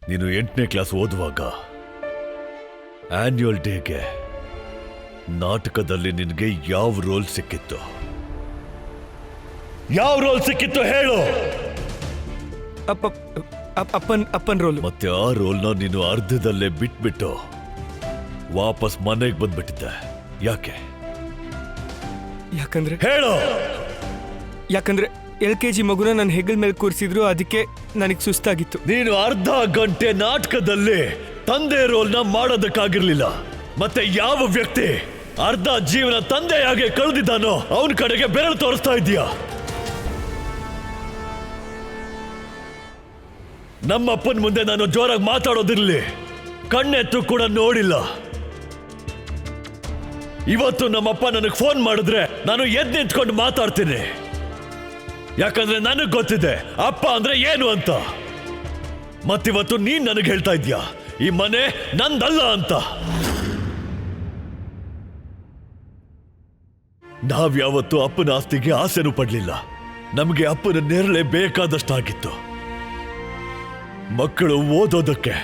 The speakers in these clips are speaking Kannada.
ನೀನು 8ನೇ ಕ್ಲಾಸ್ ಓದುವಾಗ ಆನ್ಯುವಲ್ ಡೇಗೆ ನಾಟಕದಲ್ಲಿ ನಿನಗೆ ಯಾವ ರೋಲ್ ಸಿಕ್ಕಿತ್ತು? ಯಾವ ರೋಲ್ ಸಿಕ್ಕಿತ್ತು ಹೇಳು. ಅಪ್ಪನ್ ರೋಲ್. ಮತ್ತೆ ಆ ರೋಲ್ನ ನೀನು ಅರ್ಧದಲ್ಲೇ ಬಿಟ್ಬಿಟ್ಟು ವಾಪಸ್ ಮನೆಗೆ ಬಂದ್ಬಿಟ್ಟಿದ್ದೆ. ಯಾಕೆ? ಯಾಕಂದ್ರೆ LKG ಮಗುನ ನನ್ನ ಹೆಗಲ್ ಮೇಲೆ ಕೂರಿಸಿದ್ರು, ಅದಕ್ಕೆ ನನಗೆ ಸುಸ್ತಾಗಿತ್ತು. ನೀನು ಅರ್ಧ ಗಂಟೆ ನಾಟಕದಲ್ಲಿ ತಂದೆ ರೋಲ್ನ ಮಾಡೋದಕ್ಕಾಗಿರ್ಲಿಲ್ಲ. ಮತ್ತೆ ಯಾವ ವ್ಯಕ್ತಿ ಅರ್ಧ ಜೀವನ ತಂದೆಯಾಗೆ ಕಳೆದಿದ್ದಾನೋ ಅವನ ಕಡೆಗೆ ಬೆರಳು ತೋರಿಸ್ತಾ ಇದೀಯಾ? ನಮ್ಮಪ್ಪನ ಮುಂದೆ ನಾನು ಜೋರಾಗಿ ಮಾತಾಡೋದಿರ್ಲಿ, ಕಣ್ಣೆತ್ತು ಕೂಡ ನೋಡಿಲ್ಲ. ಇವತ್ತು ನಮ್ಮಪ್ಪ ನನಗೆ ಫೋನ್ ಮಾಡಿದ್ರೆ ನಾನು ಎದ್ದು ನಿಂತ್ಕೊಂಡು ಮಾತಾಡ್ತೀನಿ. ಯಾಕಂದ್ರೆ ನನಗೆ ಗೊತ್ತಿದೆ ಅಪ್ಪ ಅಂದ್ರೆ ಏನು ಅಂತ. ಮತ್ತಿವತ್ತು ನೀನ್ ನನಗೆ ಹೇಳ್ತಾ ಇದ್ಯಾ ಈ ಮನೆ ನಂದಲ್ಲ ಅಂತ. ನಾವ್ಯಾವತ್ತು ಅಪ್ಪನ ಆಸ್ತಿಗೆ ಆಸೆನೂ ಪಡ್ಲಿಲ್ಲ. ನಮಗೆ ಅಪ್ಪನ ನೇರಳೆ ಬೇಕಾದಷ್ಟಾಗಿತ್ತು. ಮಕ್ಕಳು ಓದೋದಕ್ಕೆ,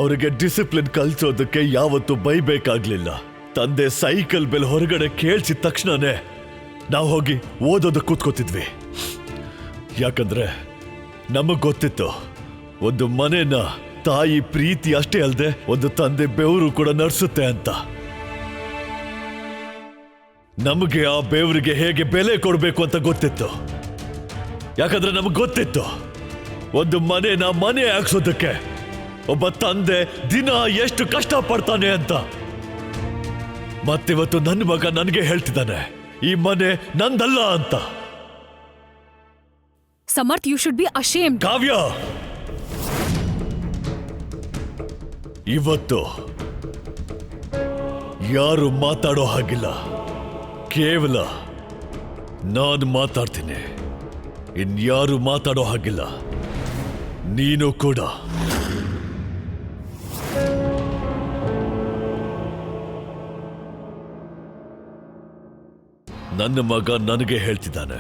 ಅವರಿಗೆ ಡಿಸಿಪ್ಲಿನ್ ಕಲಿಸೋದಕ್ಕೆ ಯಾವತ್ತು ಬೈಬೇಕಾಗ್ಲಿಲ್ಲ. ತಂದೆ ಸೈಕಲ್ ಬೆಲ್ ಹೊರಗಡೆ ಕೇಳಿಸಿದ ತಕ್ಷಣನೇ ನಾವು ಹೋಗಿ ಓದೋದಕ್ಕೆ ಕೂತ್ಕೋತಿದ್ವಿ. ಯಾಕಂದ್ರೆ ನಮಗ್ ಗೊತ್ತಿತ್ತು ಒಂದು ಮನೆನ ತಾಯಿ ಪ್ರೀತಿ ಅಷ್ಟೇ ಅಲ್ಲದೆ ಒಂದು ತಂದೆ ಬೆವರು ಕೂಡ ನಡೆಸುತ್ತೆ ಅಂತ. ನಮಗೆ ಆ ಬೆವರಿಗೆ ಹೇಗೆ ಬೆಲೆ ಕೊಡಬೇಕು ಅಂತ ಗೊತ್ತಿತ್ತು. ಯಾಕಂದ್ರೆ ನಮಗ್ ಗೊತ್ತಿತ್ತು ಒಂದು ಮನೆನ ಮನೆ ಹಾಕ್ಸೋದಕ್ಕೆ ಒಬ್ಬ ತಂದೆ ದಿನ ಎಷ್ಟು ಕಷ್ಟ ಪಡ್ತಾನೆ ಅಂತ. ಮತ್ತಿವತ್ತು ನನ್ನ ಮಗ ನನಗೆ ಹೇಳ್ತಿದ್ದಾನೆ ಈ ಮನೆ ನಂದಲ್ಲ ಅಂತ. Samarth, you should be ashamed. Kavya, ಇವತ್ತು ಯಾರು ಮಾತಾಡೋ ಹಾಗಿಲ್ಲ. ಕೇವಲ ನಾನು ಮಾತಾಡ್ತೀನಿ, ಇನ್ಯಾರು ಮಾತಾಡೋ ಹಾಗಿಲ್ಲ. ನೀನು ಕೂಡ. ನನ್ನ ಮಗ ನನಗೆ ಹೇಳ್ತಿದ್ದಾನೆ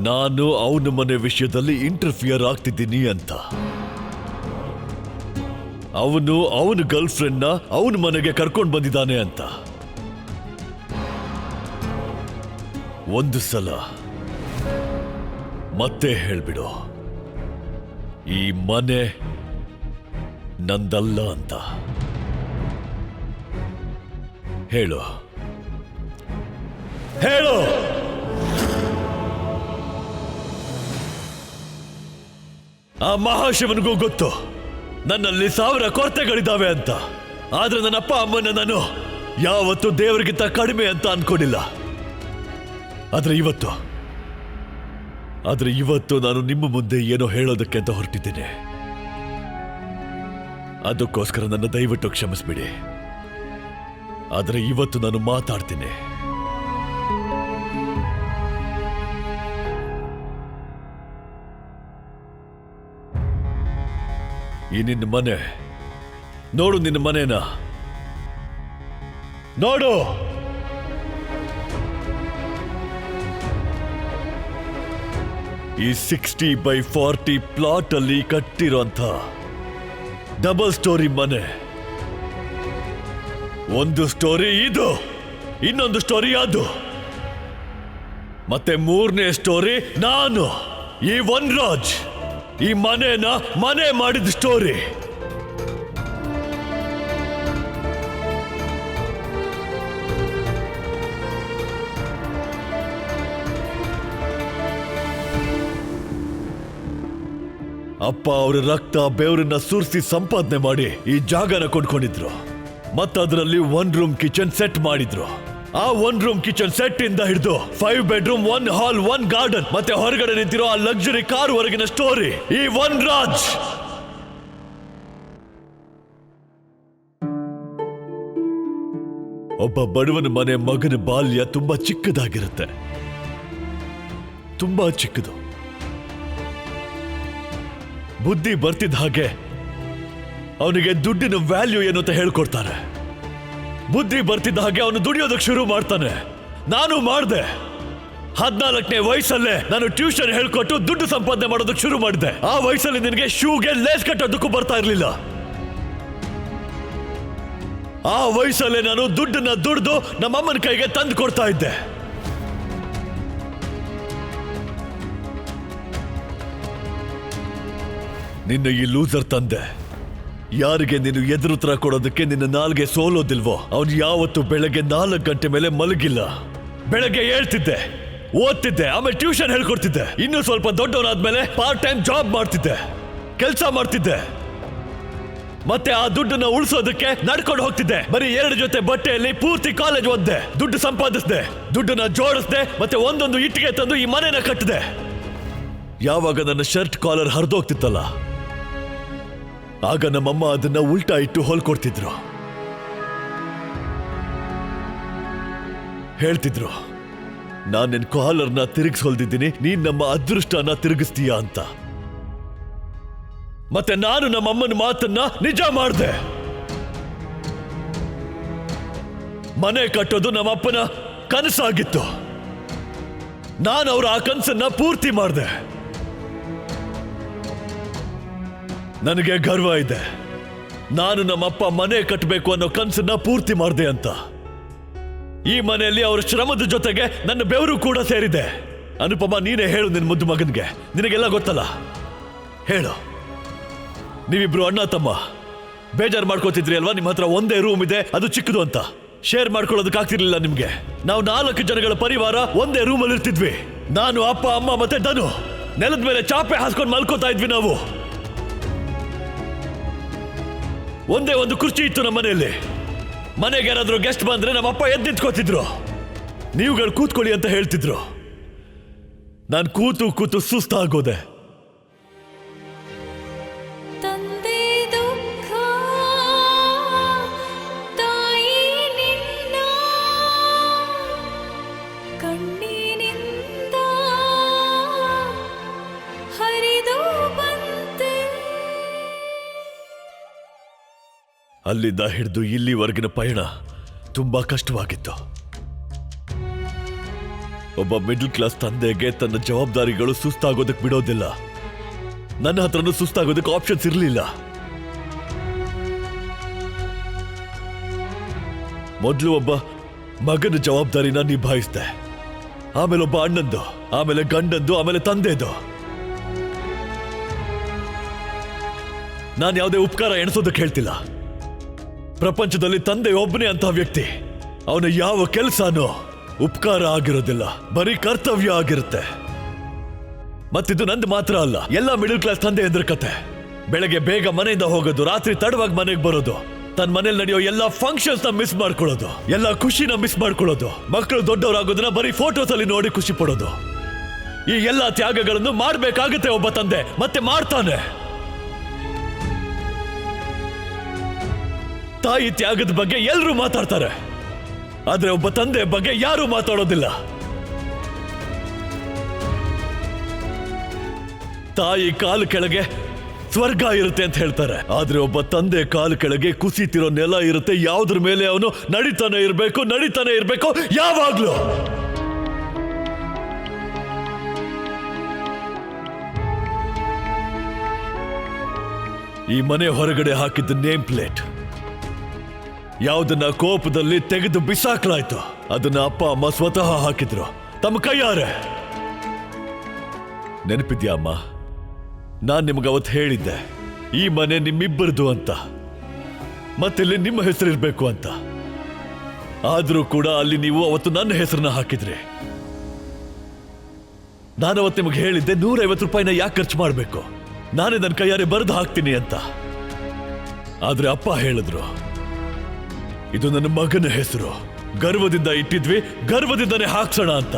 ನಾನು ಅವನ ಮನೆ ವಿಷಯದಲ್ಲಿ ಇಂಟರ್ಫಿಯರ್ ಆಗ್ತಿದ್ದೀನಿ ಅಂತ. ಅವನು ಅವನ ಗರ್ಲ್ ಫ್ರೆಂಡ್ನ ಅವನ ಮನೆಗೆ ಕರ್ಕೊಂಡು ಬಂದಿದ್ದಾನೆ ಅಂತ. ಒಂದು ಸಲ ಮತ್ತೆ ಹೇಳ್ಬಿಡು ಈ ಮನೆ ನಂದಲ್ಲ ಅಂತ. ಹೇಳು ಹೇಳು. ಆ ಮಹಾಶಿವನಿಗೂ ಗೊತ್ತು ನನ್ನಲ್ಲಿ 1000 ಕೊರತೆಗಳಿದ್ದಾವೆ ಅಂತ. ಆದ್ರೆ ನನ್ನ ಅಪ್ಪ ಅಮ್ಮನ ನಾನು ಯಾವತ್ತೂ ದೇವರಿಗಿಂತ ಕಡಿಮೆ ಅಂತ ಅನ್ಕೊಂಡಿಲ್ಲ. ಆದ್ರೆ ಇವತ್ತು ನಾನು ನಿಮ್ಮ ಮುಂದೆ ಏನೋ ಹೇಳೋದಕ್ಕೆ ಅಂತ ಹೊರಟಿದ್ದೇನೆ. ಅದಕ್ಕೋಸ್ಕರ ನನ್ನ ದಯವಿಟ್ಟು ಕ್ಷಮಿಸ್ಬಿಡಿ. ಆದ್ರೆ ಇವತ್ತು ನಾನು ಮಾತಾಡ್ತೀನಿ. ಈ ನಿನ್ನ ಮನೆ ನೋಡು, ನಿನ್ನ ಮನೇನ ನೋಡು. ಈ 60x40 ಪ್ಲಾಟ್ ಅಲ್ಲಿ ಕಟ್ಟಿರೋಂಥ ಡಬಲ್ ಸ್ಟೋರಿ ಮನೆ. ಒಂದು ಸ್ಟೋರಿ ಇದು, ಇನ್ನೊಂದು ಸ್ಟೋರಿ ಅದು, ಮತ್ತೆ 3ನೇ ಸ್ಟೋರಿ ನಾನು, ಈ ವನ್ರಾಜ್. ಈ ಮನೆನ ಮನೆ ಮಾಡಿದ ಸ್ಟೋರಿ. ಅಪ್ಪ ಅವರ ರಕ್ತ ಬೆವರನ್ನ ಸುರಿಸಿ ಸಂಪಾದನೆ ಮಾಡಿ ಈ ಜಾಗನ ಕೊಂಡ್ಕೊಂಡಿದ್ರು. ಮತ್ತದರಲ್ಲಿ 1 ರೂಮ್ ಕಿಚನ್ ಸೆಟ್ ಮಾಡಿದ್ರು. ಆ 1 ರೂಮ್ ಕಿಚನ್ ಸೆಟ್ ಇಂದ ಹಿಡಿದು 5 ಬೆಡ್ರೂಮ್, 1 ಹಾಲ್, 1 ಗಾರ್ಡನ್, ಮತ್ತೆ ಹೊರಗಡೆ ನಿಂತಿರೋ ಆ ಲಕ್ಸುರಿ ಕಾರ್ ವರೆಗಿನ ಸ್ಟೋರಿ ಈ ವನ್ರಾಜ್. ಒಬ್ಬ ಬಡವನ ಮನೆ ಮಗನ ಬಾಲ್ಯ ತುಂಬಾ ಚಿಕ್ಕದಾಗಿರುತ್ತೆ, ತುಂಬಾ ಚಿಕ್ಕದು. ಬುದ್ಧಿ ಬರ್ತಿದ್ದ ಹಾಗೆ ಅವನಿಗೆ ದುಡ್ಡಿನ ವ್ಯಾಲ್ಯೂ ಏನು ಅಂತ ಹೇಳ್ಕೊಡ್ತಾರೆ. ಬುದ್ಧಿ ಬರ್ತಿದ್ದ ಹಾಗೆ ಅವನು ದುಡಿಯೋದಕ್ಕೆ ಶುರು ಮಾಡ್ತಾನೆ. ನಾನು ಮಾಡ್ದೆ. 14ನೇ ವಯಸ್ಸಲ್ಲೇ ನಾನು ಟ್ಯೂಷನ್ ಹೇಳ್ಕೊಟ್ಟು ದುಡ್ಡು ಸಂಪಾದನೆ ಮಾಡೋದಕ್ಕೆ ಶುರು ಮಾಡಿದೆ. ಆ ವಯಸ್ಸಲ್ಲಿ ನಿನಗೆ ಶೂಗೆ ಲೇಸ್ ಕಟ್ಟೋದಕ್ಕೂ ಬರ್ತಾ ಇರ್ಲಿಲ್ಲ. ಆ ವಯಸ್ಸಲ್ಲೇ ನಾನು ದುಡ್ಡನ್ನ ದುಡ್ದು ನಮ್ಮಮ್ಮನ ಕೈಗೆ ತಂದು ಕೊಡ್ತಾ ಇದ್ದೆ. ನಿನ್ನ ಈ ಲೂಸರ್ ತಂದೆ ಯಾರಿಗೆ ನೀನು ಎದುರುತ್ತರ ಕೊಡೋದಕ್ಕೆ ನಿನ್ನ ನಾಲ್ಗೆ ಸೋಲೋದಿಲ್ವೋ ಅವನು ಯಾವತ್ತು ಬೆಳಗ್ಗೆ 4 ಗಂಟೆ ಮೇಲೆ ಮಲಗಿಲ್ಲ. ಬೆಳಗ್ಗೆ ಹೇಳ್ತಿದ್ದೆ, ಓದ್ತಿದ್ದೆ, ಆಮೇಲೆ ಟ್ಯೂಷನ್ ಹೇಳ್ಕೊಡ್ತಿದ್ದೆ. ಇನ್ನು ಸ್ವಲ್ಪ ದೊಡ್ಡವನಾದ್ಮೇಲೆ ಪಾರ್ಟ್ ಟೈಮ್ ಜಾಬ್ ಮಾಡ್ತಿದ್ದೆ, ಕೆಲಸ ಮಾಡ್ತಿದ್ದೆ. ಮತ್ತೆ ಆ ದುಡ್ಡನ್ನ ಉಳಿಸೋದಕ್ಕೆ ನಡ್ಕೊಂಡು ಹೋಗ್ತಿದ್ದೆ. ಬರೀ 2 ಜೊತೆ ಬಟ್ಟೆಯಲ್ಲಿ ಪೂರ್ತಿ ಕಾಲೇಜ್ ಓದ್ದೆ, ದುಡ್ಡು ಸಂಪಾದಿಸಿದೆ, ದುಡ್ಡನ್ನ ಜೋಡಿಸ್ದೆ, ಮತ್ತೆ ಒಂದೊಂದು ಇಟ್ಟಿಗೆ ತಂದು ಈ ಮನೆನ ಕಟ್ಟಿದೆ. ಯಾವಾಗ ನನ್ನ ಶರ್ಟ್ ಕಾಲರ್ ಹರಿದೋಗ್ತಿತ್ತಲ್ಲ, ಆಗ ನಮ್ಮಮ್ಮ ಅದನ್ನ ಉಲ್ಟಾ ಇಟ್ಟು ಹೊಲ್ಕೊಡ್ತಿದ್ರು. ಹೇಳ್ತಿದ್ರು, ನಾನ್ ನಿನ್ ಕಾಲರ್ನ ತಿರುಗಿಸ್ ಹೊಲ್ದಿದ್ದೀನಿ, ನೀನ್ ನಮ್ಮ ಅದೃಷ್ಟನ ತಿರುಗಿಸ್ತೀಯ ಅಂತ. ಮತ್ತೆ ನಾನು ನಮ್ಮಮ್ಮನ ಮಾತನ್ನ ನಿಜ ಮಾಡ್ದೆ. ಮನೆ ಕಟ್ಟೋದು ನಮ್ಮಪ್ಪನ ಕನಸಾಗಿತ್ತು. ನಾನು ಅವ್ರ ಆ ಕನಸನ್ನ ಪೂರ್ತಿ ಮಾಡಿದೆ. ನನಗೆ ಗರ್ವ ಇದೆ, ನಾನು ನಮ್ಮಪ್ಪ ಮನೆ ಕಟ್ಟಬೇಕು ಅನ್ನೋ ಕನಸನ್ನ ಪೂರ್ತಿ ಮಾಡಿದೆ ಅಂತ. ಈ ಮನೆಯಲ್ಲಿ ಅವರ ಶ್ರಮದ ಜೊತೆಗೆ ನನ್ನ ಬೆವರು ಕೂಡ ಸೇರಿದೆ. ಅನುಪಮ, ನೀನೇ ಹೇಳು ನಿನ್ ಮುದ್ದು ಮಗನ್ಗೆ, ನಿನಗೆಲ್ಲ ಗೊತ್ತಲ್ಲ, ಹೇಳು. ನೀವಿಬ್ರು ಅಣ್ಣ ತಮ್ಮ ಬೇಜಾರು ಮಾಡ್ಕೋತಿದ್ರಿ ಅಲ್ವಾ? ನಿಮ್ಮ ಹತ್ರ ಒಂದೇ ರೂಮ್ ಇದೆ, ಅದು ಚಿಕ್ಕದು ಅಂತ. ಶೇರ್ ಮಾಡ್ಕೊಳ್ಳೋದಕ್ಕಾಗ್ತಿರ್ಲಿಲ್ಲ ನಿಮ್ಗೆ. ನಾವು 4 ಜನಗಳ ಪರಿವಾರ ಒಂದೇ ರೂಮಲ್ಲಿ ಇರ್ತಿದ್ವಿ. ನಾನು, ಅಪ್ಪ, ಅಮ್ಮ ಮತ್ತೆ ಧನು ನೆಲದ ಮೇಲೆ ಚಾಪೆ ಹಾಸ್ಕೊಂಡು ಮಲ್ಕೋತಾ ಇದ್ವಿ. ನಾವು ಒಂದೇ ಒಂದು ಕುರ್ಚಿ ಇತ್ತು ನಮ್ಮ ಮನೆಯಲ್ಲಿ. ಮನೆಗೆ ಯಾರಾದ್ರೂ ಗೆಸ್ಟ್ ಬಂದ್ರೆ ನಮ್ಮಪ್ಪ ಎದ್ದು ನಿಂತ್ಕೋತಿದ್ರು. ನೀವುಗಳು ಕೂತ್ಕೊಳ್ಳಿ ಅಂತ ಹೇಳ್ತಿದ್ರು. ನಾನು ಕೂತು ಕೂತು ಸುಸ್ತಾಗೋದೆ. ತಂದೆ ದುಃಖ ತಾಯಿ ನಿನ್ನ ಕಣ್ಣಿನಿಂದ ಹರಿದು ಬಂತೆ. ಅಲ್ಲಿಂದ ಹಿಡಿದು ಇಲ್ಲಿವರೆಗಿನ ಪಯಣ ತುಂಬಾ ಕಷ್ಟವಾಗಿತ್ತು. ಒಬ್ಬ ಮಿಡಲ್ ಕ್ಲಾಸ್ ತಂದೆಗೆ ತನ್ನ ಜವಾಬ್ದಾರಿಗಳು ಸುಸ್ತಾಗೋದಕ್ಕೆ ಬಿಡೋದಿಲ್ಲ. ನನ್ನ ಹತ್ರನೂ ಸುಸ್ತಾಗೋದಕ್ಕೆ ಆಪ್ಷನ್ಸ್ ಇರಲಿಲ್ಲ. ಮೊದಲು ಒಬ್ಬ ಮಗನ ಜವಾಬ್ದಾರಿನ ನಿಭಾಯಿಸಿದೆ, ಆಮೇಲೆ ಒಬ್ಬ ಅಣ್ಣಂದು, ಆಮೇಲೆ ಗಂಡಂದು, ಆಮೇಲೆ ತಂದೆದು. ನಾನು ಯಾವುದೇ ಉಪಕಾರ ಎಣಿಸೋದಕ್ಕೆ ಹೇಳ್ತಿಲ್ಲ. ಪ್ರಪಂಚದಲ್ಲಿ ತಂದೆ ಒಬ್ಬನೇ ಅಂತ ವ್ಯಕ್ತಿ. ಅವನ ಯಾವ ಕೆಲಸನೂ ಉಪಕಾರ ಆಗಿರೋದಿಲ್ಲ, ಬರೀ ಕರ್ತವ್ಯ ಆಗಿರುತ್ತೆ. ಮತ್ತಿದು ನಂದು ಮಾತ್ರ ಅಲ್ಲ, ಎಲ್ಲ ಮಿಡಲ್ ಕ್ಲಾಸ್ ತಂದೆ ಎಂದ್ರ ಕತೆ. ಬೆಳಗ್ಗೆ ಬೇಗ ಮನೆಯಿಂದ ಹೋಗೋದು, ರಾತ್ರಿ ತಡವಾಗಿ ಮನೆಗೆ ಬರೋದು, ತನ್ನ ಮನೇಲಿ ನಡೆಯೋ ಎಲ್ಲ ಫಂಕ್ಷನ್ಸ್ ನ ಮಿಸ್ ಮಾಡ್ಕೊಳ್ಳೋದು, ಎಲ್ಲ ಖುಷಿನ ಮಿಸ್ ಮಾಡ್ಕೊಳ್ಳೋದು, ಮಕ್ಕಳು ದೊಡ್ಡವರಾಗೋದನ್ನ ಬರೀ ಫೋಟೋಸ್ ಅಲ್ಲಿ ನೋಡಿ ಖುಷಿ ಪಡೋದು. ಈ ಎಲ್ಲ ತ್ಯಾಗಗಳನ್ನು ಮಾಡ್ಬೇಕಾಗುತ್ತೆ ಒಬ್ಬ ತಂದೆ, ಮತ್ತೆ ಮಾಡ್ತಾನೆ. ತಾಯಿ ತ್ಯಾಗದ ಬಗ್ಗೆ ಎಲ್ಲರೂ ಮಾತಾಡ್ತಾರೆ, ಆದ್ರೆ ಒಬ್ಬ ತಂದೆ ಬಗ್ಗೆ ಯಾರೂ ಮಾತಾಡೋದಿಲ್ಲ. ತಾಯಿ ಕಾಲು ಕೆಳಗೆ ಸ್ವರ್ಗ ಇರುತ್ತೆ ಅಂತ ಹೇಳ್ತಾರೆ, ಆದ್ರೆ ಒಬ್ಬ ತಂದೆ ಕಾಲು ಕೆಳಗೆ ಕುಸಿತಿರೋ ನೆಲ ಇರುತ್ತೆ. ಯಾವುದ್ರ ಮೇಲೆ ಅವನು ನಡೀತಾನೆ ಇರ್ಬೇಕು ಯಾವಾಗ್ಲೂ. ಈ ಮನೆ ಹೊರಗಡೆ ಹಾಕಿದ್ದ ನೇಮ್ ಪ್ಲೇಟ್ ಯಾವುದನ್ನ ಕೋಪದಲ್ಲಿ ತೆಗೆದು ಬಿಸಾಕ್ಲಾಯ್ತು, ಅದನ್ನ ಅಪ್ಪ ಅಮ್ಮ ಸ್ವತಃ ಹಾಕಿದ್ರು ತಮ್ಮ ಕೈಯಾರೆ. ನೆನಪಿದ್ಯಾ ಅಮ್ಮ? ನಾನ್ ನಿಮ್ಗೆ ಅವತ್ತು ಹೇಳಿದ್ದೆ, ಈ ಮನೆ ನಿಮ್ಮಿಬ್ಬರದು ಅಂತ, ಮತ್ತಿಲ್ಲಿ ನಿಮ್ಮ ಹೆಸರಿರ್ಬೇಕು ಅಂತ. ಆದ್ರೂ ಕೂಡ ಅಲ್ಲಿ ನೀವು ಅವತ್ತು ನನ್ನ ಹೆಸರನ್ನ ಹಾಕಿದ್ರಿ. ನಾನು ಅವತ್ತು ನಿಮಗೆ ಹೇಳಿದ್ದೆ, 150 ರೂಪಾಯಿನ ಯಾಕೆ ಖರ್ಚು ಮಾಡಬೇಕು, ನಾನೇ ನನ್ನ ಕೈಯಾರೆ ಬರೆದು ಹಾಕ್ತೀನಿ ಅಂತ. ಆದ್ರೆ ಅಪ್ಪ ಹೇಳಿದ್ರು, ಇದು ನನ್ನ ಮಗನ ಹೆಸರು, ಗರ್ವದಿಂದ ಇಟ್ಟಿದ್ವಿ, ಗರ್ವದಿಂದನೇ ಹಾಕ್ಸೋಣ ಅಂತ.